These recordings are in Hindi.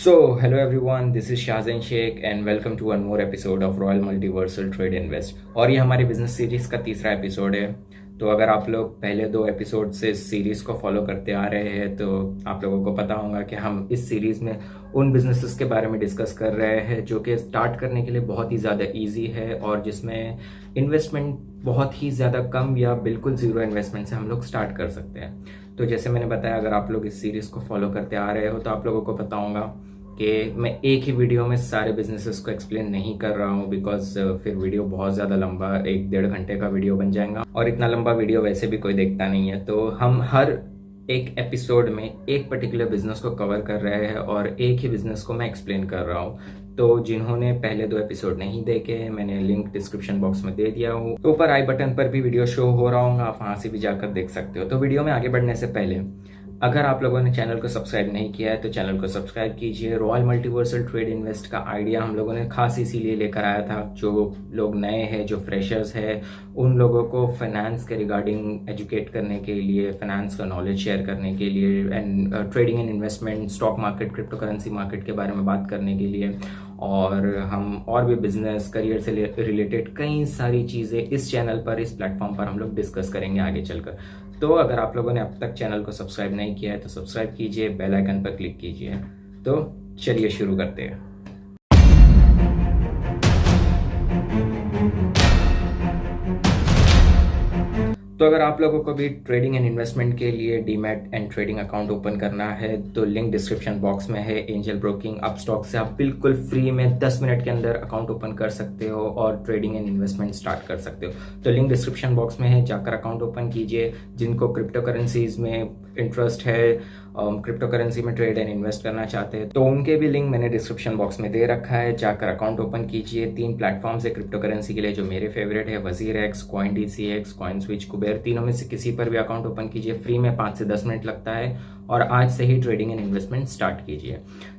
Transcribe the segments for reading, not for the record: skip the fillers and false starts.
Hello everyone, this is Shahzain Sheikh and welcome to one more episode of Royal Multiversal Trade Invest। और ये हमारी बिजनेस सीरीज का तीसरा एपिसोड है। तो अगर आप लोग पहले दो एपिसोड से इस सीरीज को फॉलो करते आ रहे हैं तो आप लोगों को पता होगा कि हम इस सीरीज में उन बिजनेसेस के बारे में डिस्कस कर रहे हैं जो कि स्टार्ट करने के लिए बहुत ही ज़्यादा इजी है और जिसमें इन्वेस्टमेंट बहुत ही ज़्यादा कम या बिल्कुल ज़ीरो इन्वेस्टमेंट से हम लोग स्टार्ट कर सकते हैं। तो जैसे मैंने बताया, अगर आप लोग इस सीरीज़ को फॉलो करते आ रहे हो तो आप लोगों को पता होगा कि मैं एक ही वीडियो में सारे बिजनेसेस को एक्सप्लेन नहीं कर रहा हूँ, बिकॉज फिर वीडियो बहुत ज़्यादा लंबा 1-1.5 घंटे का वीडियो बन जाएगा और इतना लंबा वीडियो वैसे भी कोई देखता नहीं है। तो हम हर एक एपिसोड में एक पर्टिकुलर बिजनेस को कवर कर रहे हैं और एक ही बिजनेस को मैं एक्सप्लेन कर रहा हूँ। तो जिन्होंने पहले दो एपिसोड नहीं देखे, मैंने लिंक डिस्क्रिप्शन बॉक्स में दे दिया हूँ। तो ऊपर आई बटन पर भी वीडियो शो हो रहा होगा, आप वहाँ से भी जाकर देख सकते हो। तो वीडियो में आगे बढ़ने से पहले अगर आप लोगों ने चैनल को सब्सक्राइब नहीं किया है तो चैनल को सब्सक्राइब कीजिए। रॉयल मल्टीवर्सल ट्रेड इन्वेस्ट का आइडिया हम लोगों ने खास इसीलिए लेकर आया था, जो लोग नए हैं, जो फ्रेशर्स हैं, उन लोगों को फाइनेंस के रिगार्डिंग एजुकेट करने के लिए, फाइनेंस का नॉलेज शेयर करने के लिए and trading and investment, stock market, crypto currency market के बारे में बात करने के लिए। और हम और भी बिजनेस, करियर से रिलेटेड कई सारी चीज़ें इस चैनल पर, इस प्लेटफॉर्म पर हम लोग डिस्कस करेंगे आगे चलकर। तो अगर आप लोगों ने अब तक चैनल को सब्सक्राइब नहीं किया है तो सब्सक्राइब कीजिए, बेल आइकन पर क्लिक कीजिए। तो चलिए शुरू करते हैं। तो अगर आप लोगों को भी ट्रेडिंग एंड इन्वेस्टमेंट के लिए demat and trading account open करना है तो लिंक डिस्क्रिप्शन बॉक्स में है। एंजल ब्रोकिंग, अपस्टॉक से आप बिल्कुल फ्री में 10 मिनट के अंदर अकाउंट ओपन कर सकते हो और ट्रेडिंग एंड इन्वेस्टमेंट स्टार्ट कर सकते हो। तो लिंक डिस्क्रिप्शन बॉक्स में है, जाकर अकाउंट ओपन कीजिए। जिनको क्रिप्टो करेंसीज में इंटरेस्ट है, क्रिप्टो करेंसी में ट्रेड एंड इन्वेस्ट करना चाहते हैं, तो उनके भी लिंक मैंने डिस्क्रिप्शन बॉक्स में दे रखा है, जाकर अकाउंट ओपन कीजिए। 3 प्लेटफॉर्म्स है क्रिप्टो करेंसी के लिए जो मेरे फेवरेट है, वजीर x, coin DCX, coin switch, Kuber. तीनों में से किसी पर भी अकाउंट ओपन कीजिए, फ्री में 5 से 10 मिनट लगता है और आज से ही ट्रेडिंग एंड इन्वेस्टमेंट स्टार्ट कीजिए।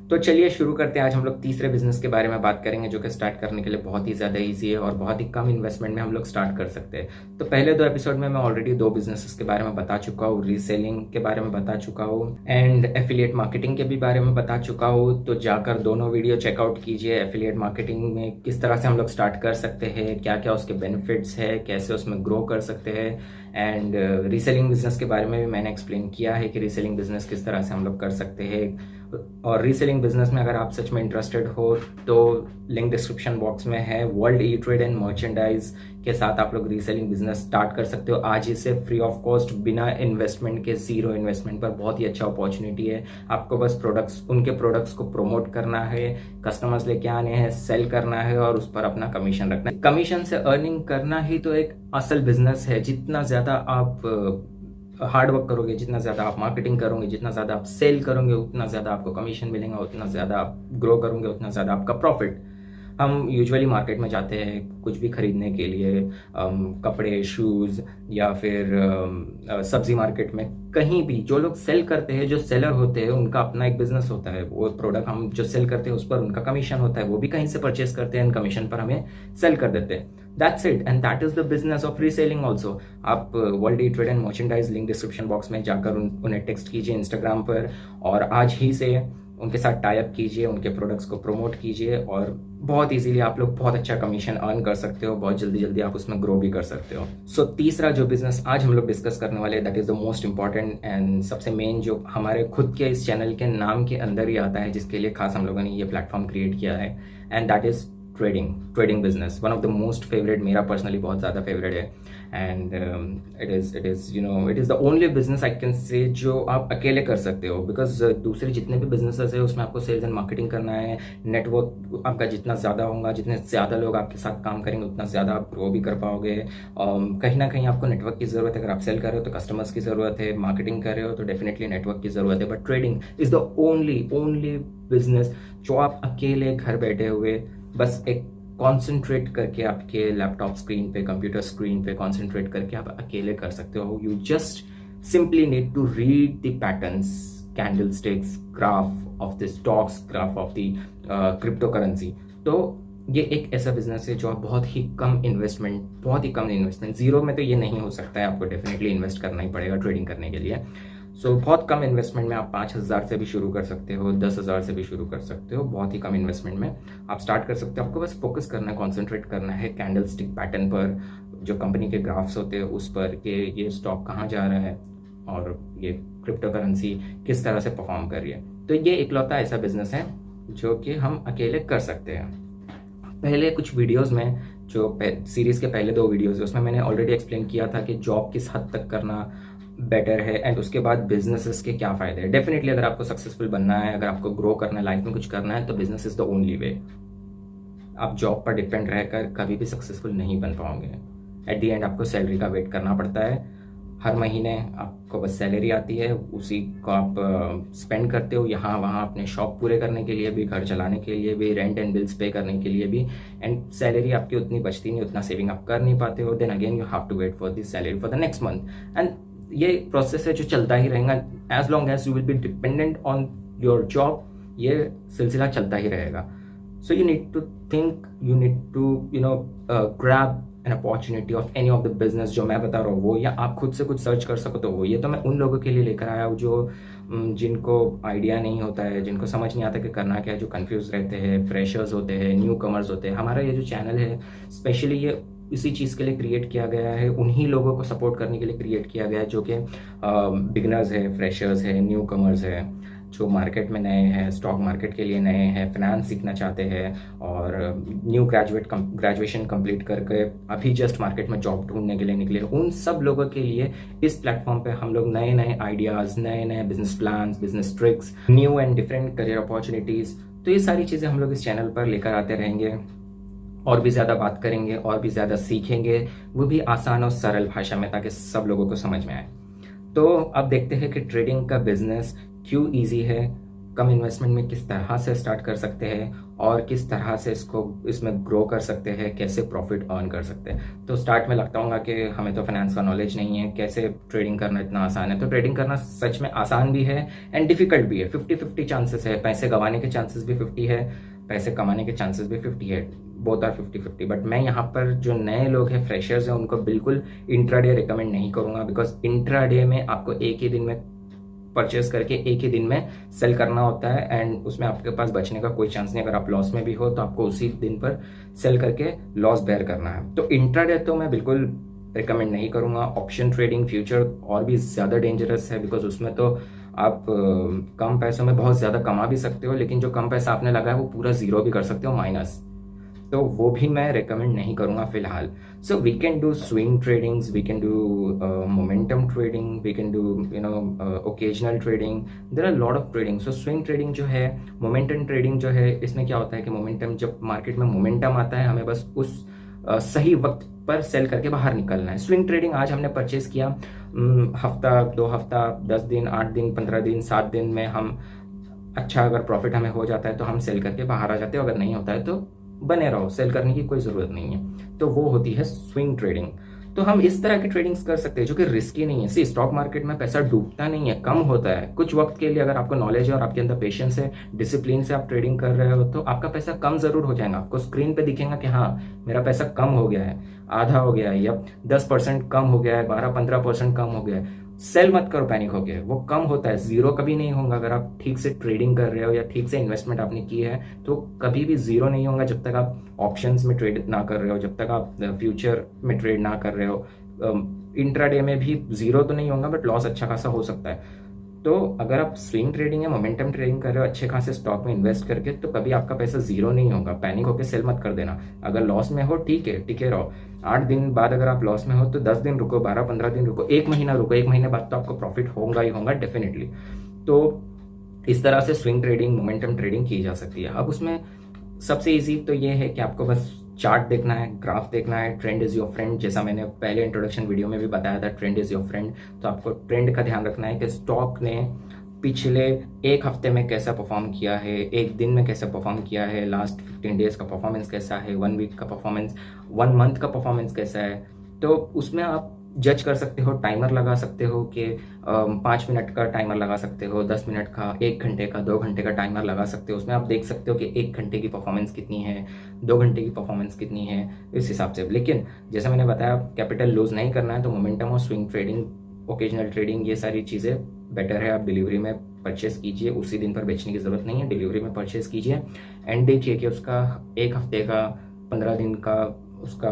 तो चलिए शुरू करते हैं। आज हम लोग तीसरे बिजनेस के बारे में बात करेंगे जो कि स्टार्ट करने के लिए बहुत ही ज़्यादा इजी है और बहुत ही कम इन्वेस्टमेंट में हम लोग स्टार्ट कर सकते हैं। तो पहले दो एपिसोड में मैं ऑलरेडी 2 बिजनेसेस के बारे में बता चुका हूँ, रीसेलिंग के बारे में बता चुका हूँ एंड एफिलिएट मार्केटिंग के भी बारे में बता चुका हूँ। तो जाकर दोनों वीडियो चेकआउट कीजिए। एफिलिएट मार्केटिंग में किस तरह से हम लोग स्टार्ट कर सकते हैं, क्या क्या उसके बेनिफिट्स है, कैसे उसमें ग्रो कर सकते हैं एंड रीसेलिंग बिजनेस के बारे में भी मैंने एक्सप्लेन किया है कि रीसेलिंग बिजनेस किस तरह से हम लोग कर सकते हैं। और रीसेलिंग बिजनेस में अगर आप सच में इंटरेस्टेड हो तो लिंक डिस्क्रिप्शन बॉक्स में है। World E trade and merchandise के साथ आप लोग रीसेलिंग बिजनेस स्टार्ट कर सकते हो आज ही से, फ्री ऑफ कॉस्ट, बिना इन्वेस्टमेंट के, जीरो इन्वेस्टमेंट पर। बहुत ही अच्छा अपॉर्चुनिटी है। आपको बस उनके प्रोडक्ट्स को प्रमोट करना है, कस्टमर्स लेके आने हैं, सेल करना है और उस पर अपना कमीशन रखना है। कमीशन से अर्निंग करना ही तो एक असल बिजनेस है। जितना ज़्यादा आप हार्ड वर्क करोगे, जितना ज़्यादा आप मार्केटिंग करोगे, जितना ज़्यादा आप सेल करोगे, उतना ज़्यादा आपको कमीशन मिलेगा, उतना ज़्यादा आप ग्रो करोगे, उतना ज़्यादा आपका प्रॉफिट। हम यूजुअली मार्केट में जाते हैं कुछ भी खरीदने के लिए, कपड़े, शूज़ या फिर सब्जी मार्केट में, कहीं भी जो लोग सेल करते हैं, जो सेलर होते हैं, उनका अपना एक बिजनेस होता है। वो प्रोडक्ट हम जो सेल करते हैं उस पर उनका कमीशन होता है, वो भी कहीं से परचेस करते हैं एंड कमीशन पर हमें सेल कर देते हैं। That's it and that is the business of reselling also. आप world E trade and merchandise link description box में जाकर उन्हें टेक्स्ट कीजिए इंस्टाग्राम पर और आज ही से उनके साथ टाई अप कीजिए, उनके प्रोडक्ट्स को प्रमोट कीजिए और बहुत इजीली आप लोग बहुत अच्छा कमीशन अर्न कर सकते हो। बहुत जल्दी जल्दी आप उसमें ग्रो भी कर सकते हो। सो तीसरा जो बिजनेस आज हम लोग डिस्कस करने वाले, that is the most important and सबसे मेन, जो हमारे खुद के इस चैनल के नाम के अंदर ही आता है, जिसके लिए खास हम लोगों ने ये प्लेटफॉर्म क्रिएट किया है, and that is trading business. One of the most favourite, मेरा पर्सनली बहुत ज़्यादा फेवरेट है and it is the only business I can say जो आप अकेले कर सकते हो। बिकॉज दूसरे जितने भी बिजनेसेस है उसमें आपको सेल्स एंड मार्केटिंग करना है, नेटवर्क आपका जितना ज़्यादा होगा, जितने ज़्यादा लोग आपके साथ काम करेंगे उतना ज़्यादा आप ग्रो भी कर पाओगे। कहीं ना कहीं आपको नेटवर्क की ज़रूरत है। अगर आप सेल कर रहे हो तो कस्टमर्स की ज़रूरत है, मार्केटिंग कर रहे हो तो डेफिनेटली नेटवर्क की ज़रूरत है। But trading is the only business जो आप अकेले घर बैठे हुए बस एक कॉन्सेंट्रेट करके आपके लैपटॉप स्क्रीन पे, कंप्यूटर स्क्रीन पे कॉन्सेंट्रेट करके आप अकेले कर सकते हो। You just simply need to read the patterns, candlesticks, graph of the stocks, graph of the crypto currency. तो ये एक ऐसा बिजनेस है जो आप बहुत ही कम इन्वेस्टमेंट, जीरो में तो ये नहीं हो सकता है, आपको डेफिनेटली इन्वेस्ट करना ही पड़ेगा ट्रेडिंग करने के लिए। सो बहुत कम इन्वेस्टमेंट में आप 5,000 से भी शुरू कर सकते हो, 10,000 से भी शुरू कर सकते हो। बहुत ही कम इन्वेस्टमेंट में आप स्टार्ट कर सकते हो। आपको बस फोकस करना है, कॉन्सेंट्रेट करना है कैंडल स्टिक पैटर्न पर, जो कंपनी के ग्राफ्स होते हैं उस पर, कि ये स्टॉक कहाँ जा रहा है और ये क्रिप्टो करेंसी किस तरह से परफॉर्म कर रही है। तो ये इकलौता ऐसा बिजनेस है जो कि हम अकेले कर सकते हैं। पहले कुछ वीडियोस में, जो सीरीज के पहले 2 वीडियोस है, उसमें मैंने ऑलरेडी एक्सप्लेन किया था कि जॉब किस हद तक करना बेटर है एंड उसके बाद बिजनेसेस के क्या फ़ायदे हैं। डेफिनेटली अगर आपको सक्सेसफुल बनना है, अगर आपको ग्रो करना है, लाइफ में कुछ करना है, तो business is the only way. आप जॉब पर डिपेंड रहकर कभी भी सक्सेसफुल नहीं बन पाओगे। एट दी एंड आपको सैलरी का वेट करना पड़ता है। हर महीने आपको बस सैलरी आती है, उसी को आप स्पेंड करते हो यहाँ वहाँ, अपने शौक पूरे करने के लिए भी, घर चलाने के लिए भी, रेंट एंड बिल्स पे करने के लिए भी, एंड सैलरी आपकी उतनी बचती नहीं, उतना सेविंग आप कर नहीं पाते हो। Then again you have to wait for this salary for the next month, and ये प्रोसेस है जो चलता ही रहेगा। As long as you will be dependent on your job, ये सिलसिला चलता ही रहेगा। So you need to think, you need to grab an opportunity of any of the business जो मैं बता रहा हूँ वो, या आप खुद से कुछ सर्च कर सको तो वो। ये तो मैं उन लोगों के लिए लेकर आया हूँ जो जिनको आइडिया नहीं होता है, जिनको समझ नहीं आता कि करना क्या है, जो कंफ्यूज रहते हैं, फ्रेशर्स होते हैं, न्यू कमर्स होते हैं। हमारा ये जो चैनल है स्पेशली ये इसी चीज़ के लिए क्रिएट किया गया है, उन्हीं लोगों को सपोर्ट करने के लिए क्रिएट किया गया है जो कि बिगनर्स है, फ्रेशर्स है, न्यू कमर्स है, जो मार्केट में नए हैं, स्टॉक मार्केट के लिए नए हैं, फाइनेंस सीखना चाहते हैं, और न्यू ग्रेजुएशन कंप्लीट करके अभी जस्ट मार्केट में जॉब ढूंढने के लिए निकले। उन सब लोगों के लिए इस प्लेटफॉर्म पे हम लोग नए नए आइडियाज़, नए नए business plans, business tricks, new and different career opportunities, तो ये सारी चीज़ें हम लोग इस चैनल पर लेकर आते रहेंगे। और भी ज़्यादा बात करेंगे, और भी ज़्यादा सीखेंगे, वो भी आसान और सरल भाषा में, ताकि सब लोगों को समझ में आए। तो अब देखते हैं कि ट्रेडिंग का बिजनेस क्यों इजी है, कम इन्वेस्टमेंट में किस तरह से स्टार्ट कर सकते हैं, और किस तरह से इसमें ग्रो कर सकते हैं, कैसे प्रॉफिट अर्न कर सकते हैं। तो स्टार्ट में लगता होगा कि हमें तो फाइनेंस का नॉलेज नहीं है, कैसे ट्रेडिंग करना इतना आसान है। तो ट्रेडिंग करना सच में आसान भी है एंड डिफिकल्ट भी है। 50-50 चांसेस है, पैसे गंवाने के चांसेस भी 50 है, पैसे कमाने के चांसेस भी 50 है, बोथ आर 50-50। बट मैं यहाँ पर जो नए लोग हैं, फ्रेशर्स हैं, उनको बिल्कुल इंट्राडे रिकमेंड नहीं करूँगा, बिकॉज इंट्राडे में आपको एक ही दिन में परचेस करके एक ही दिन में सेल करना होता है, एंड उसमें आपके पास बचने का कोई चांस नहीं। अगर आप लॉस में भी हो तो आपको उसी दिन पर सेल करके लॉस बेयर करना है। तो इंट्राडे तो मैं बिल्कुल रिकमेंड नहीं करूँगा। ऑप्शन ट्रेडिंग, फ्यूचर और भी ज़्यादा डेंजरस है, बिकॉज उसमें तो आप कम पैसों में बहुत ज़्यादा कमा भी सकते हो, लेकिन जो कम पैसा आपने लगाया वो पूरा ज़ीरो भी कर सकते हो, माइनस। तो वो भी मैं रिकमेंड नहीं करूँगा फिलहाल। So we can do swing tradings, we can do momentum trading, we can do occasional trading, there are lot of trading. So swing trading जो है, मोमेंटम ट्रेडिंग जो है, इसमें क्या होता है कि मोमेंटम, जब मार्केट में मोमेंटम आता है, हमें बस उस सही वक्त पर सेल करके बाहर निकलना है। स्विंग ट्रेडिंग, आज हमने परचेज किया, हफ्ता, 2 हफ्ता, 10 दिन, 8 दिन, 15 दिन, 7 दिन में हम अच्छा अगर प्रॉफिट हमें हो जाता है तो हम सेल करके बाहर आ जाते हैं, अगर नहीं होता है तो बने रहो, सेल करने की कोई ज़रूरत नहीं है। तो वो होती है स्विंग ट्रेडिंग। तो हम इस तरह की ट्रेडिंग्स कर सकते हैं जो कि रिस्की नहीं है। सी, स्टॉक मार्केट में पैसा डूबता नहीं है, कम होता है। कुछ वक्त के लिए अगर आपको नॉलेज है और आपके अंदर पेशेंस है, डिसिप्लिन से आप ट्रेडिंग कर रहे हो, तो आपका पैसा कम ज़रूर हो जाएगा। आपको स्क्रीन पे दिखेगा कि हाँ मेरा पैसा कम हो गया है, आधा हो गया है, या 10% कम हो गया है, 12-15% कम हो गया है। सेल मत करो पैनिक हो गया, वो कम होता है, जीरो कभी नहीं होगा। अगर आप ठीक से ट्रेडिंग कर रहे हो या ठीक से इन्वेस्टमेंट आपने की है तो कभी भी जीरो नहीं होगा, जब तक आप ऑप्शंस में ट्रेड ना कर रहे हो, जब तक आप फ्यूचर में ट्रेड ना कर रहे हो। इंट्राडे में भी जीरो तो नहीं होगा, बट लॉस अच्छा खासा हो सकता है। तो अगर आप स्विंग ट्रेडिंग या मोमेंटम ट्रेडिंग कर रहे हो अच्छे खासे स्टॉक में इन्वेस्ट करके, तो कभी आपका पैसा जीरो नहीं होगा। पैनिक होकर सेल मत कर देना। अगर लॉस में हो ठीक है, टिके रहो। 8 दिन बाद अगर आप लॉस में हो तो 10 दिन रुको, 12-15 दिन रुको, 1 महीना रुको, 1 महीने बाद तो आपको प्रॉफिट होगा ही होगा डेफिनेटली। तो इस तरह से स्विंग ट्रेडिंग, मोमेंटम ट्रेडिंग की जा सकती है। अब उसमें सबसे ईजी तो ये है कि आपको बस चार्ट देखना है, ग्राफ देखना है। ट्रेंड इज योर फ्रेंड, जैसा मैंने पहले इंट्रोडक्शन वीडियो में भी बताया था, ट्रेंड इज योर फ्रेंड। तो आपको ट्रेंड का ध्यान रखना है कि स्टॉक ने पिछले 1 हफ्ते में कैसा परफॉर्म किया है, 1 दिन में कैसा परफॉर्म किया है, लास्ट 15 डेज का परफॉर्मेंस कैसा है, 1 वीक का परफॉर्मेंस, 1 मंथ का परफॉर्मेंस कैसा है। तो उसमें आप जज कर सकते हो, टाइमर लगा सकते हो कि 5 मिनट का टाइमर लगा सकते हो, 10 मिनट का, 1 घंटे का, 2 घंटे का टाइमर लगा सकते हो। उसमें आप देख सकते हो कि 1 घंटे की परफॉर्मेंस कितनी है, 2 घंटे की परफॉर्मेंस कितनी है, इस हिसाब से। लेकिन जैसे मैंने बताया, कैपिटल लूज नहीं करना है, तो मोमेंटम और स्विंग ट्रेडिंग, ओकेजनल ट्रेडिंग, ये सारी चीज़ें बेटर है आप डिलीवरी में परचेस कीजिए, उसी दिन पर बेचने की ज़रूरत नहीं है, डिलीवरी में परचेस कीजिए एंड देखिए कि उसका 1 हफ्ते का 15 दिन का उसका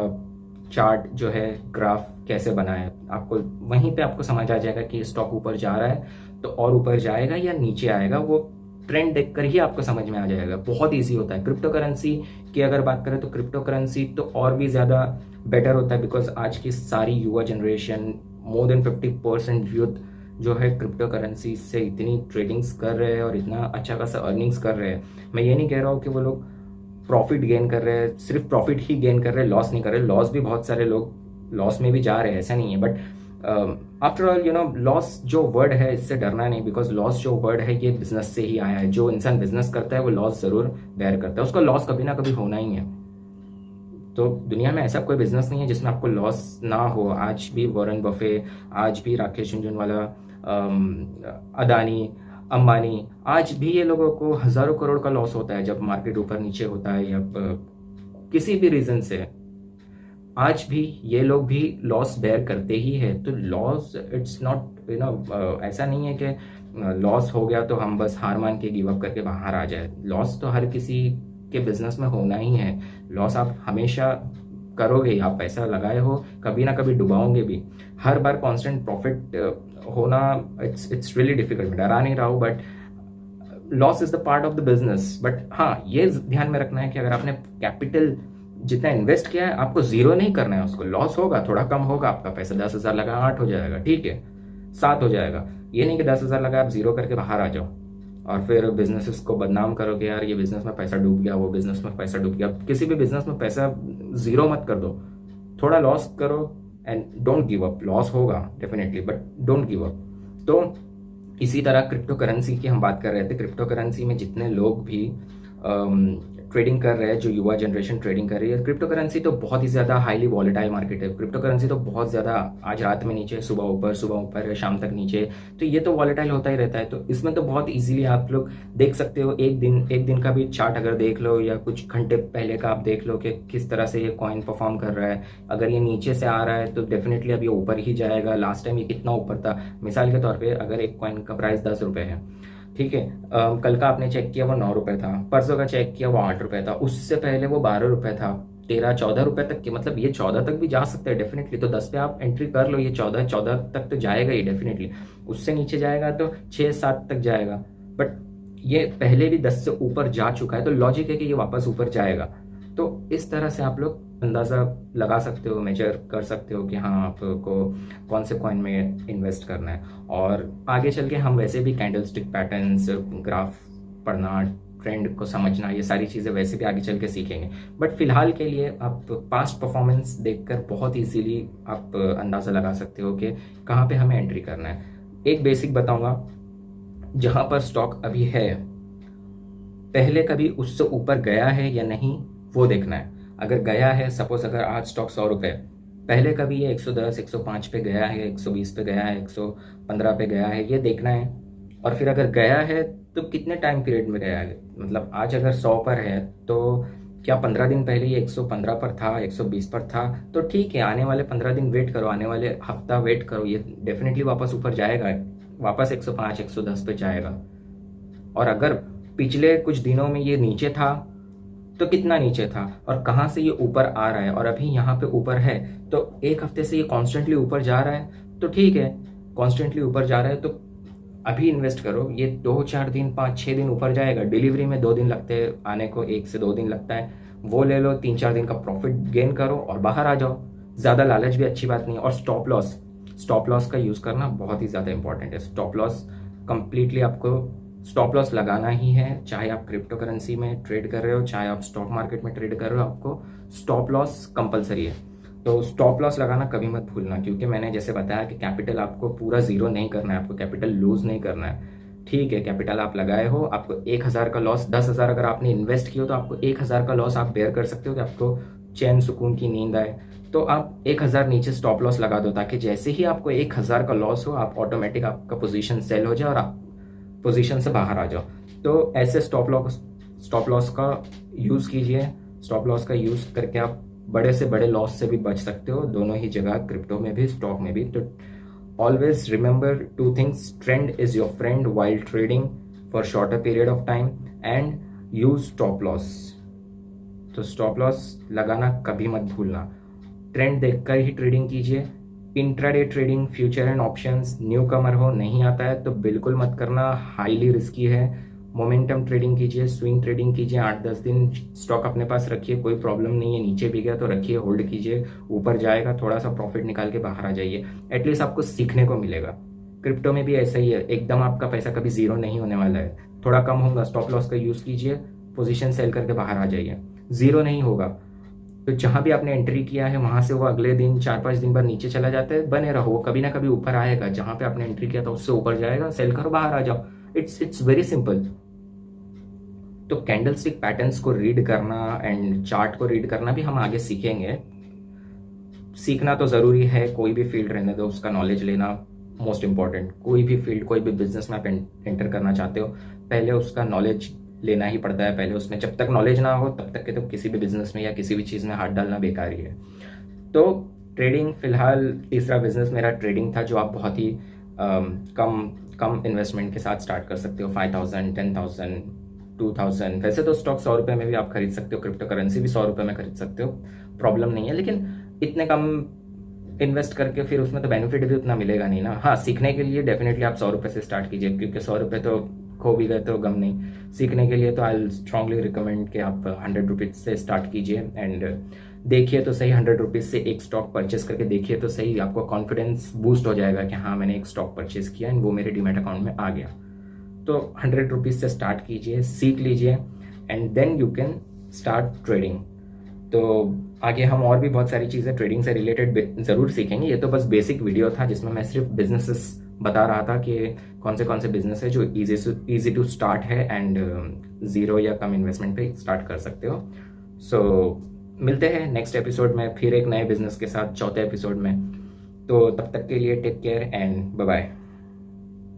चार्ट जो है ग्राफ कैसे बना है। आपको वहीं पे आपको समझ आ जाएगा कि स्टॉक ऊपर जा रहा है तो और ऊपर जाएगा या नीचे आएगा, वो ट्रेंड देखकर ही आपको समझ में आ जाएगा। बहुत ईजी होता है। क्रिप्टो करेंसी की अगर बात करें तो क्रिप्टो करेंसी तो और भी ज़्यादा बेटर होता है, बिकॉज आज की सारी युवा जनरेशन, मोर देन 50% यूथ जो है क्रिप्टो करेंसी से इतनी ट्रेडिंग्स कर रहे हैं और इतना अच्छा खासा अर्निंग्स कर रहे हैं। मैं ये नहीं कह रहा हूँ कि वो लोग प्रॉफिट गेन कर रहे हैं, सिर्फ प्रॉफिट ही गेन कर रहे हैं, लॉस नहीं कर रहे। लॉस भी बहुत सारे लोग लॉस में भी जा रहे हैं, ऐसा नहीं है, बट आफ्टर ऑल लॉस जो वर्ड है इससे डरना नहीं, बिकॉज लॉस जो वर्ड है ये बिजनेस से ही आया है। जो इंसान बिजनेस करता है वो लॉस जरूर बेयर करता है, उसका लॉस कभी ना कभी होना ही है। तो दुनिया में ऐसा कोई बिजनेस नहीं है जिसमें आपको लॉस ना हो। आज भी वॉरेन बफे, आज भी राकेश झुनझुनवाला, अदानी, अंबानी, आज भी ये लोगों को हजारों करोड़ का लॉस होता है जब मार्केट ऊपर नीचे होता है या किसी भी रीजन से। आज भी ये लोग भी लॉस बेयर करते ही है। तो लॉस इट्स नॉट ऐसा नहीं है कि लॉस हो गया तो हम बस हार मान के गिव अप करके बाहर आ जाए। लॉस तो हर किसी के बिजनेस में होना ही है। लॉस आप हमेशा करोगे, आप पैसा लगाए हो, कभी ना कभी डुबाओगे भी। हर बार कांस्टेंट प्रॉफिट होना इट्स रियली डिफिकल्ट। मैं डरा नहीं रहा हूँ, but loss is the part of the business. But हाँ, ये ध्यान में रखना है कि अगर आपने कैपिटल जितना इन्वेस्ट किया है आपको जीरो नहीं करना है उसको। लॉस होगा, थोड़ा कम होगा, आपका पैसा 10,000 लगा 8 हो जाएगा, ठीक है, 7 हो जाएगा। ये नहीं कि 10,000 लगा आप जीरो करके बाहर आ जाओ और फिर बिजनेसेस को बदनाम करोगे, यार ये बिजनेस में पैसा डूब गया, वो बिजनेस में पैसा डूब गया। किसी भी बिजनेस में पैसा जीरो मत कर दो, थोड़ा लॉस करो and don't give up. Loss होगा definitely, but don't give up. तो इसी तरह क्रिप्टो करेंसी की हम बात कर रहे थे। क्रिप्टो करेंसी में जितने लोग भी ट्रेडिंग कर रहे हैं, जो युवा जनरेशन ट्रेडिंग कर रही है, क्रिप्टो करेंसी तो बहुत ही ज़्यादा हाईली वॉलेटाइल मार्केट है। क्रिप्टो करेंसी तो बहुत ज़्यादा, आज रात में नीचे, सुबह ऊपर शाम तक नीचे, तो ये तो वॉलेटाइल होता ही रहता है। तो इसमें तो बहुत इजीली आप लोग देख सकते हो। एक दिन का भी चार्ट अगर देख लो या कुछ घंटे पहले का आप देख लो कि किस तरह से ये कॉइन परफॉर्म कर रहा है। अगर ये नीचे से आ रहा है तो डेफिनेटली अब ये ऊपर ही जाएगा। लास्ट टाइम ये कितना ऊपर था, मिसाल के तौर पर अगर एक कॉइन का प्राइस 10 रुपये है, ठीक है, कल का आपने चेक किया वो 9 रुपए था, परसों का चेक किया वो 8 रुपए था, उससे पहले वो 12 रुपए था, 13-14 रुपए तक के, मतलब ये 14 तक भी जा सकते हैं डेफिनेटली। तो 10 पे आप एंट्री कर लो, ये 14 तक तो जाएगा ही डेफिनेटली। उससे नीचे जाएगा तो 6-7 तक जाएगा, बट ये पहले भी 10 से ऊपर जा चुका है, तो लॉजिक है कि ये वापस ऊपर जाएगा। तो इस तरह से आप लोग अंदाज़ा लगा सकते हो, मेजर कर सकते हो कि हाँ आपको कौन से कॉइन में इन्वेस्ट करना है। और आगे चल के हम वैसे भी कैंडल स्टिक पैटर्न्स, ग्राफ पढ़ना, ट्रेंड को समझना, ये सारी चीज़ें वैसे भी आगे चल के सीखेंगे। बट फिलहाल के लिए आप पास्ट परफॉर्मेंस देखकर बहुत इजीली आप अंदाज़ा लगा सकते हो कि कहाँ पे हमें एंट्री करना है। एक बेसिक बताऊँगा, जहाँ पर स्टॉक अभी है, पहले कभी उससे ऊपर गया है या नहीं वो देखना है। अगर गया है, सपोज अगर आज स्टॉक 100 रुपये, पहले कभी ये 110, 105 पे गया है, 120 पे गया है, 115 पे गया है, ये देखना है। और फिर अगर गया है तो कितने टाइम पीरियड में गया है, मतलब आज अगर 100 पर है तो क्या 15 दिन पहले ये 115 पर था, 120 पर था, तो ठीक है, आने वाले 15 दिन वेट करो, आने वाले हफ्ता वेट करो, ये डेफिनेटली वापस ऊपर जाएगा, वापस 105, 110 पे जाएगा। और अगर पिछले कुछ दिनों में ये नीचे था तो कितना नीचे था और कहाँ से ये ऊपर आ रहा है, और अभी यहाँ पे ऊपर है, तो एक हफ्ते से ये कॉन्स्टेंटली ऊपर जा रहा है, तो ठीक है, कॉन्स्टेंटली ऊपर जा रहा है तो अभी इन्वेस्ट करो। ये 2-4 दिन, 5-6 दिन ऊपर जाएगा, डिलीवरी में 2 दिन लगते हैं आने को, 1 से 2 दिन लगता है, वो ले लो, 3-4 दिन का प्रॉफिट गेन करो और बाहर आ जाओ। ज़्यादा लालच भी अच्छी बात नहीं है। और स्टॉप लॉस का यूज़ करना बहुत ही ज़्यादा इंपॉर्टेंट है। स्टॉप लॉस कंप्लीटली आपको स्टॉप लॉस लगाना ही है, चाहे आप क्रिप्टो करेंसी में ट्रेड कर रहे हो, चाहे आप स्टॉक मार्केट में ट्रेड कर रहे हो, आपको स्टॉप लॉस कंपलसरी है। तो स्टॉप लॉस लगाना कभी मत भूलना, क्योंकि मैंने जैसे बताया कि कैपिटल आपको पूरा जीरो नहीं करना है, आपको कैपिटल लूज नहीं करना है। ठीक है, कैपिटल आप लगाए हो, आपको 1,000 का लॉस, 10,000 अगर आपने इन्वेस्ट किया तो आपको 1,000 का लॉस आप बेयर कर सकते हो कि आपको चैन सुकून की नींद आए। तो आप 1,000 नीचे स्टॉप लॉस लगा दो, ताकि जैसे ही आपको 1,000 का लॉस हो, आप ऑटोमेटिक आपका पोजीशन सेल हो जाए और आप पोजीशन से बाहर आ जाओ। तो ऐसे स्टॉप लॉस का यूज़ कीजिए। स्टॉप लॉस का यूज़ करके आप बड़े से बड़े लॉस से भी बच सकते हो, दोनों ही जगह, क्रिप्टो में भी, स्टॉक में भी। तो Always remember two things: trend is your friend while trading for shorter period of time, and use stop loss. तो स्टॉप लॉस लगाना कभी मत भूलना। ट्रेंड देखकर ही ट्रेडिंग कीजिए। Intraday trading, future and options, new comer, नहीं आता है तो बिल्कुल मत करना, हाईली रिस्की है। मोमेंटम ट्रेडिंग कीजिए, स्विंग ट्रेडिंग कीजिए, 8-10 दिन स्टॉक अपने पास रखिए, कोई प्रॉब्लम नहीं है। नीचे भी गया तो रखिए, होल्ड कीजिए, ऊपर जाएगा थोड़ा सा प्रॉफिट निकाल के बाहर आ जाइए। एटलीस्ट आपको सीखने को मिलेगा। क्रिप्टो में भी ऐसा ही है, एकदम आपका पैसा कभी जीरो नहीं होने वाला है। थोड़ा कम होगा, स्टॉप लॉस का यूज कीजिए, पोजीशन सेल करके बाहर आ जाइए। जीरो नहीं होगा तो जहां भी आपने एंट्री किया है वहां से वो अगले दिन 4-5 दिन बाद नीचे चला जाता है, बने रहो, कभी ना कभी ऊपर आएगा। जहां पे आपने एंट्री किया था उससे ऊपर जाएगा, सेल करो, बाहर आ जाओ। It's very simple. तो कैंडलस्टिक पैटर्न्स को रीड करना एंड चार्ट को रीड करना भी हम आगे सीखेंगे। सीखना तो जरूरी है, कोई भी फील्ड रहने दो, उसका नॉलेज लेना मोस्ट इंपॉर्टेंट। कोई भी फील्ड, कोई भी बिजनेस में आप एंटर करना चाहते हो, पहले उसका नॉलेज लेना ही पड़ता है। पहले उसमें जब तक नॉलेज ना हो तब तक के तो किसी भी बिजनेस में या किसी भी चीज़ में हाथ डालना बेकार ही है। तो ट्रेडिंग, फिलहाल तीसरा बिजनेस मेरा ट्रेडिंग था, जो आप बहुत ही कम इन्वेस्टमेंट के साथ स्टार्ट कर सकते हो। 5,000, 10,000, 2,000। वैसे तो स्टॉक 100 रुपये में भी आप खरीद सकते हो, क्रिप्टो करेंसी भी 100 रुपये में खरीद सकते हो, प्रॉब्लम नहीं है। लेकिन इतने कम इन्वेस्ट करके फिर उसमें तो बेनिफिट भी उतना मिलेगा नहीं ना। हाँ, सीखने के लिए डेफिनेटली आप 100 रुपये से स्टार्ट कीजिए, क्योंकि 100 रुपये तो खो भी गए तो गम नहीं। सीखने के लिए तो आई स्ट्रांगली रिकमेंड कि आप 100 रुपीज़ से स्टार्ट कीजिए एंड देखिए तो सही। 100 रुपीज़ से एक स्टॉक परचेस करके देखिए तो सही, आपको कॉन्फिडेंस बूस्ट हो जाएगा कि हाँ मैंने एक स्टॉक परचेस किया एंड वो मेरे डीमैट अकाउंट में आ गया। तो 100 रुपीज़ से स्टार्ट कीजिए, सीख लीजिए and then you can start trading. तो आगे हम और भी बहुत सारी चीज़ें ट्रेडिंग से रिलेटेड ज़रूर सीखेंगे। ये तो बस बेसिक वीडियो था जिसमें मैं सिर्फ बिजनेसेस बता रहा था कि कौन से बिजनेस है जो इजी टू स्टार्ट है एंड ज़ीरो या कम इन्वेस्टमेंट पे स्टार्ट कर सकते हो। सो मिलते हैं नेक्स्ट एपिसोड में फिर एक नए बिजनेस के साथ, चौथे एपिसोड में। तो तब तक के लिए take care and bye bye.